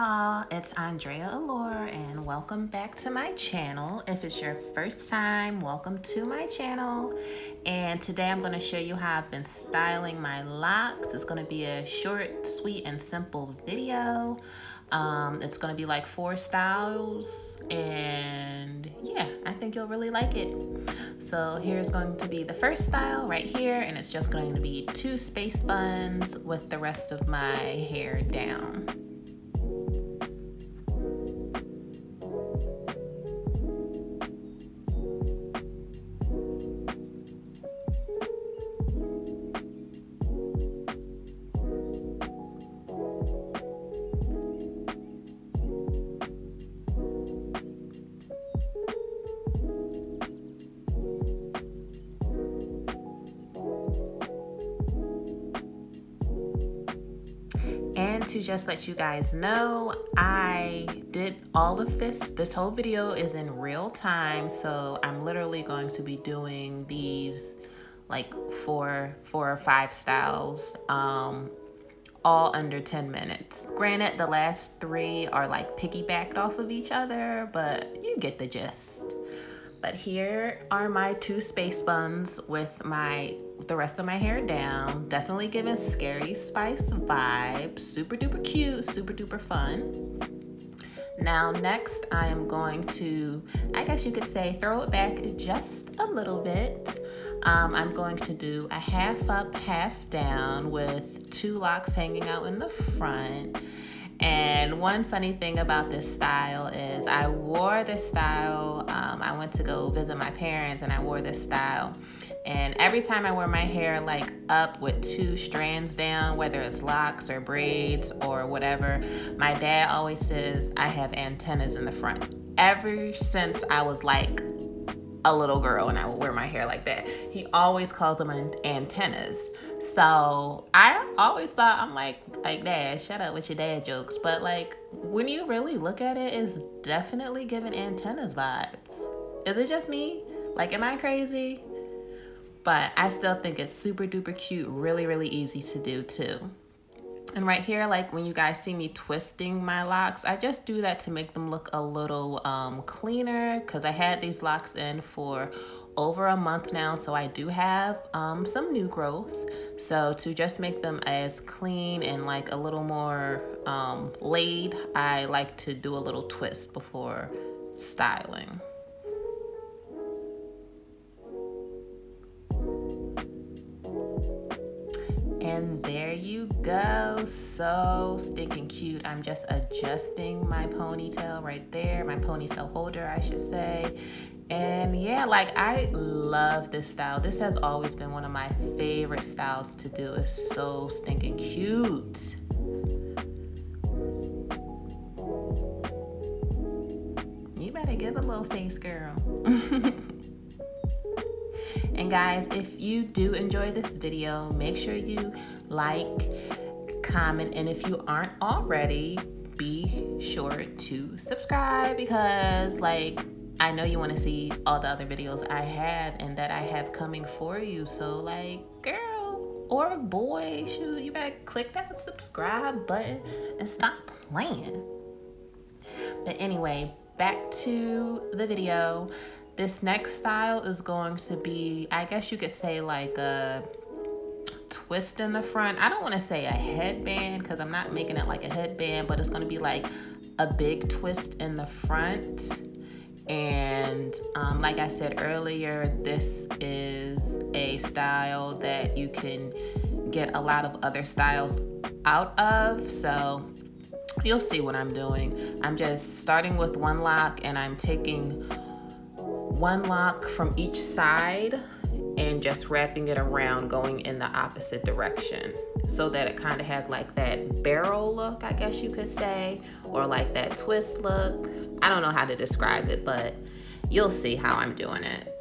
y'all, it's Andreaallurebeauty and welcome back to my channel. If it's your first time, welcome to my channel. And today I'm going to show you how I've been styling my locks. It's going to be a short, sweet, and simple video. It's going to be like 4 styles, and yeah, I think you'll really like it. So here's going to be the first style right here, and it's just going to be 2 space buns with the rest of my hair down. And to just let you guys know, I did all of this whole video is in real time, so I'm literally going to be doing these like four or 5 styles, all under 10 minutes. Granted, the last 3 are like piggybacked off of each other, but you get the gist. But here are my 2 space buns with the rest of my hair down. Definitely giving Scary Spice vibes. Super duper cute, super duper fun. Now next I am going to, I guess you could say, throw it back just a little bit. I'm going to do a half up, half down with 2 locks hanging out in the front. And one funny thing about this style is I wore this style, I went to go visit my parents and I wore this style. And every time I wear my hair like up with 2 strands down, whether it's locks or braids or whatever, my dad always says I have antennas in the front. Ever since I was like a little girl and I would wear my hair like that, he always calls them antennas. So I always thought, I'm like Dad, shut up with your dad jokes. But like, when you really look at it, it's definitely giving antennas vibes. Is it just me? Like, am I crazy? But I still think it's super duper cute, really, really easy to do too. And right here, like when you guys see me twisting my locks, I just do that to make them look a little cleaner, because I had these locks in for over a month now, so I do have some new growth. So to just make them as clean and like a little more laid, I like to do a little twist before styling. And there you go, so stinking cute. I'm just adjusting my ponytail right there, my ponytail holder, I should say. And yeah, like, I love this style. This has always been one of my favorite styles to do. It's so stinking cute. You better give a little face, girl. And guys, if you do enjoy this video, make sure you like, comment, and if you aren't already, be sure to subscribe, because like, I know you want to see all the other videos I have and that I have coming for you. So like, girl or boy, shoot, you better click that subscribe button and stop playing. But anyway, back to the video. This next style is going to be, I guess you could say, like a twist in the front. I don't want to say a headband, because I'm not making it like a headband, but it's going to be like a big twist in the front. And like I said earlier, this is a style that you can get a lot of other styles out of. So you'll see what I'm doing. I'm just starting with 1 lock, and I'm taking 1 lock from each side and just wrapping it around, going in the opposite direction, so that it kind of has like that barrel look, I guess you could say, or like that twist look. I don't know how to describe it, but you'll see how I'm doing it.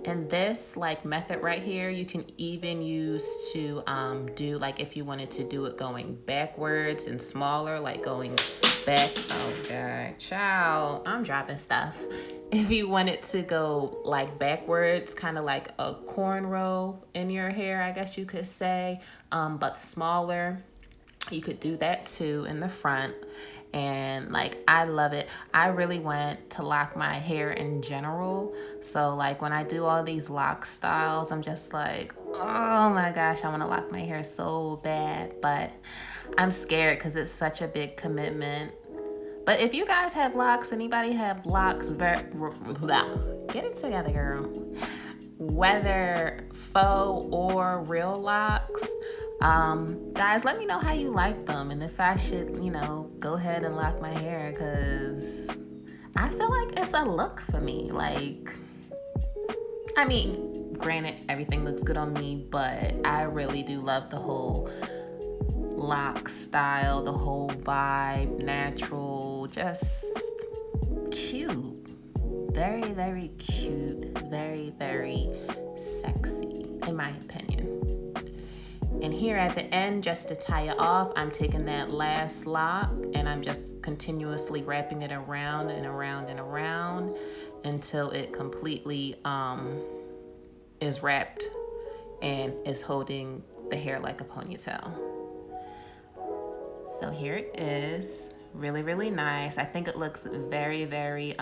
And this like method right here, you can even use to do like if you wanted to do it going backwards and smaller, like going back, oh God, child, I'm dropping stuff. If you wanted to go like backwards, kind of like a cornrow in your hair, I guess you could say, but smaller, you could do that too in the front. And like, I love it. I really want to lock my hair in general. So like when I do all these lock styles, I'm just like, oh my gosh, I want to lock my hair so bad, but I'm scared because it's such a big commitment. But if you guys have locks, anybody have locks, get it together, girl. Whether faux or real locks, guys, let me know how you like them and if I should, you know, go ahead and lock my hair, because I feel like it's a look for me. Like, I mean, granted, everything looks good on me, but I really do love the whole lock style, the whole vibe, natural, just cute. Very, very cute. Very, very sexy, in my opinion. And here at the end, just to tie it off, I'm taking that last lock and I'm just continuously wrapping it around and around and around until it completely is wrapped and is holding the hair like a ponytail. So here it is. Really, really nice. I think it looks very, very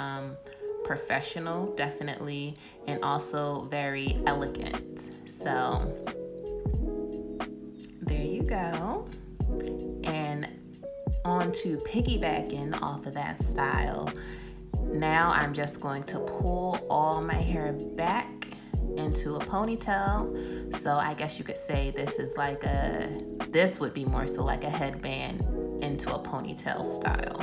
professional, definitely, and also very elegant. So there you go. And on to piggybacking off of that style, now I'm just going to pull all my hair back into a ponytail. So I guess you could say this is like this would be more so like a headband into a ponytail style.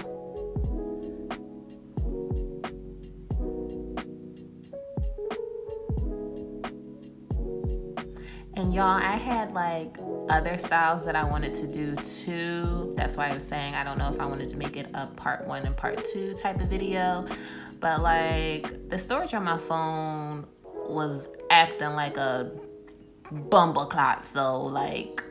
And y'all, I had like other styles that I wanted to do too. That's why I was saying I don't know if I wanted to make it a part 1 and part 2 type of video. But like the storage on my phone was acting like a bumbleclot. So like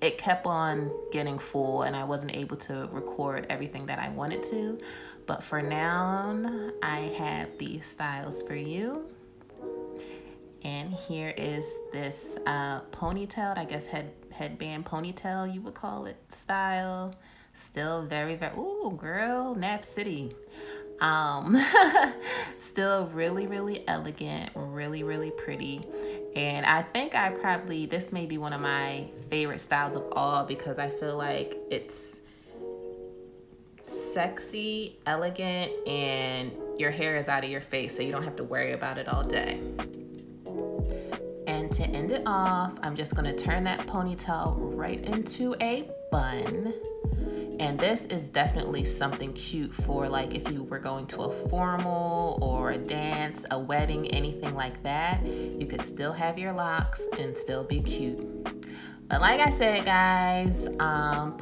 it kept on getting full and I wasn't able to record everything that I wanted to. But for now, I have these styles for you. And here is this ponytail, I guess headband ponytail you would call it style. Still very, very, ooh girl, Nap City. Still really, really elegant, really, really pretty. And I think this may be one of my favorite styles of all because I feel like it's sexy, elegant, and your hair is out of your face, so you don't have to worry about it all day. And to end it off, I'm just gonna turn that ponytail right into a bun. And this is definitely something cute for like if you were going to a formal or a dance, a wedding, anything like that. You could still have your locks and still be cute. But like I said, guys,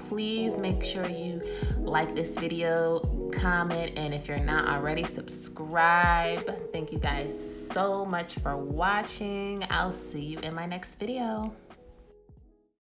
please make sure you like this video, comment, and if you're not already, subscribe. Thank you guys so much for watching. I'll see you in my next video.